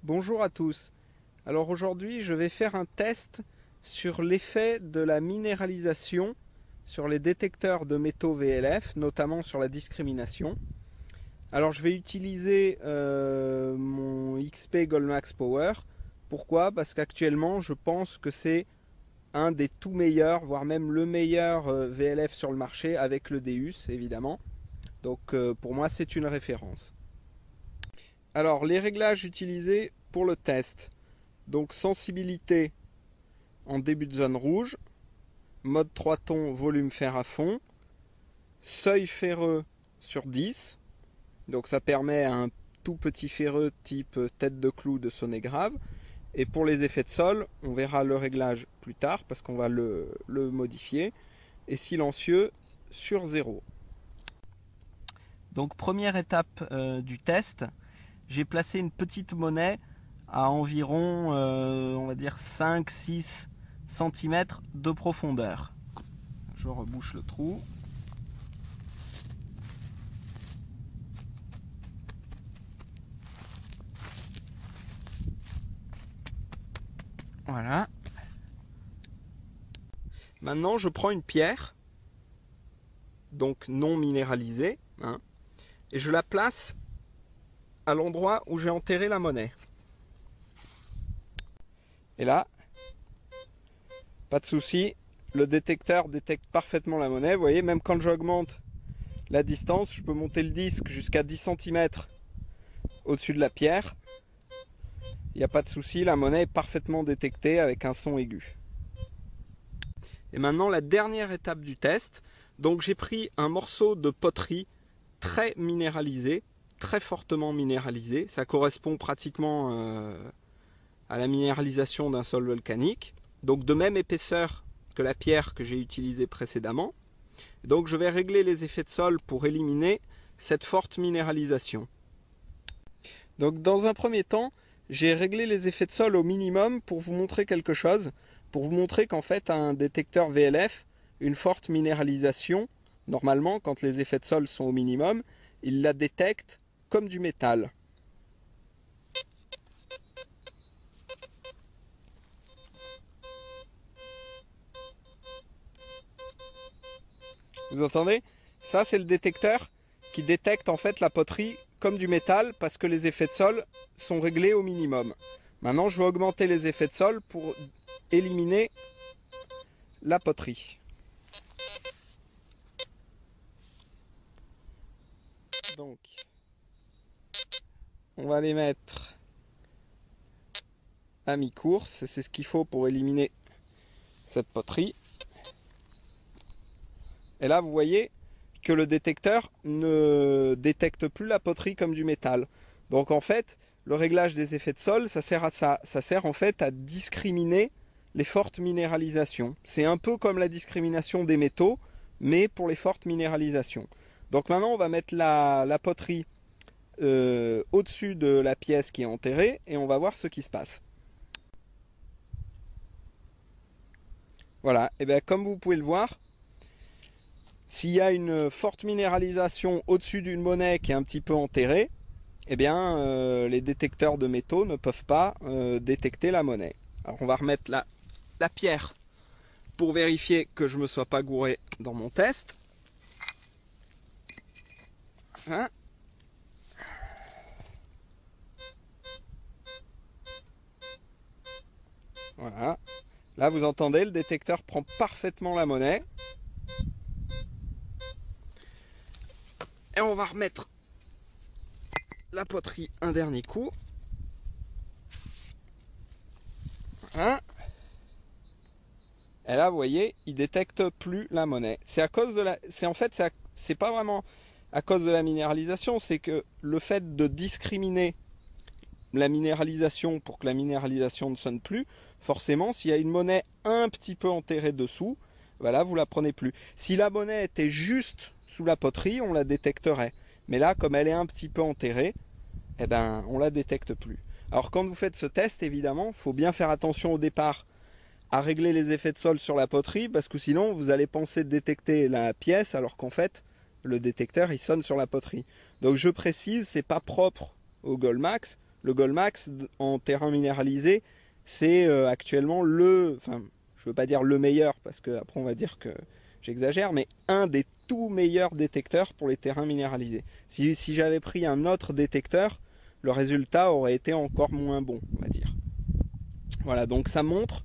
Bonjour à tous. Alors aujourd'hui, je vais faire un test sur l'effet de la minéralisation sur les détecteurs de métaux VLF, notamment sur la discrimination. Alors je vais utiliser mon XP Goldmax Power. Pourquoi? Parce qu'actuellement, je pense que c'est un des tout meilleurs, voire même le meilleur VLF sur le marché avec le Deus, évidemment. Donc pour moi, c'est une référence. Alors les réglages utilisés pour le test. Donc sensibilité en début de zone rouge, mode 3 tons, volume fer à fond, seuil ferreux sur 10, donc ça permet à un tout petit ferreux type tête de clou de sonner grave. Et pour les effets de sol, on verra le réglage plus tard parce qu'on va le modifier. Et silencieux sur 0. Donc première étape du test, j'ai placé une petite monnaie à environ on va dire 5-6 cm de profondeur. Je rebouche le trou. Voilà. Maintenant je prends une pierre, donc non minéralisée, hein, et je la place à l'endroit où j'ai enterré la monnaie. Et là, pas de souci, le détecteur détecte parfaitement la monnaie. Vous voyez, même quand j'augmente la distance, je peux monter le disque jusqu'à 10 cm au-dessus de la pierre. Il n'y a pas de souci, la monnaie est parfaitement détectée avec un son aigu. Et maintenant la dernière étape du test. Donc j'ai pris un morceau de poterie très minéralisé, très fortement minéralisé. Ça correspond pratiquement à la minéralisation d'un sol volcanique. Donc de même épaisseur que la pierre que j'ai utilisée précédemment. Donc je vais régler les effets de sol pour éliminer cette forte minéralisation. Donc dans un premier temps, j'ai réglé les effets de sol au minimum pour vous montrer quelque chose, pour vous montrer qu'en fait un détecteur VLF, une forte minéralisation, normalement quand les effets de sol sont au minimum, il la détecte comme du métal. Vous entendez? Ça c'est le détecteur qui détecte en fait la poterie comme du métal parce que les effets de sol sont réglés au minimum. Maintenant je vais augmenter les effets de sol pour éliminer la poterie. Donc on va les mettre à mi-course, c'est ce qu'il faut pour éliminer cette poterie. Et là vous voyez que le détecteur ne détecte plus la poterie comme du métal. Donc en fait, le réglage des effets de sol, ça sert à ça. Ça sert en fait à discriminer les fortes minéralisations. C'est un peu comme la discrimination des métaux, mais pour les fortes minéralisations. Donc maintenant, on va mettre la poterie au-dessus de la pièce qui est enterrée et on va voir ce qui se passe. Voilà, et bien comme vous pouvez le voir, s'il y a une forte minéralisation au-dessus d'une monnaie qui est un petit peu enterrée, eh bien, les détecteurs de métaux ne peuvent pas détecter la monnaie. Alors on va remettre la pierre pour vérifier que je ne me sois pas gouré dans mon test. Hein? Voilà. Là, vous entendez, le détecteur prend parfaitement la monnaie. Et on va remettre la poterie un dernier coup. Hein? Et là, vous voyez, il détecte plus la monnaie. C'est à cause de la... c'est pas vraiment à cause de la minéralisation, c'est que le fait de discriminer la minéralisation pour que la minéralisation ne sonne plus, forcément, s'il y a une monnaie un petit peu enterrée dessous, voilà, vous la prenez plus. Si la monnaie était juste sous la poterie, on la détecterait. Mais là, comme elle est un petit peu enterrée, eh ben, on la détecte plus. Alors quand vous faites ce test, évidemment, il faut bien faire attention au départ à régler les effets de sol sur la poterie, parce que sinon, vous allez penser détecter la pièce, alors qu'en fait, le détecteur, il sonne sur la poterie. Donc je précise, c'est pas propre au Goldmax. Le Goldmax en terrain minéralisé, c'est actuellement enfin, je veux pas dire le meilleur, parce que après on va dire que j'exagère, mais un des tout meilleurs détecteurs pour les terrains minéralisés. Si j'avais pris un autre détecteur, le résultat aurait été encore moins bon, on va dire. Voilà, donc ça montre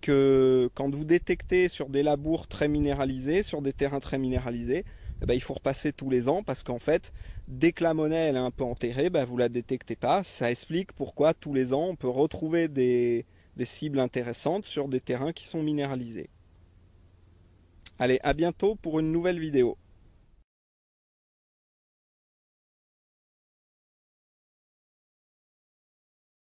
que quand vous détectez sur des labours très minéralisés, sur des terrains très minéralisés, eh ben, il faut repasser tous les ans parce qu'en fait, dès que la monnaie elle est un peu enterrée, ben, vous ne la détectez pas. Ça explique pourquoi tous les ans on peut retrouver des cibles intéressantes sur des terrains qui sont minéralisés. Allez, à bientôt pour une nouvelle vidéo.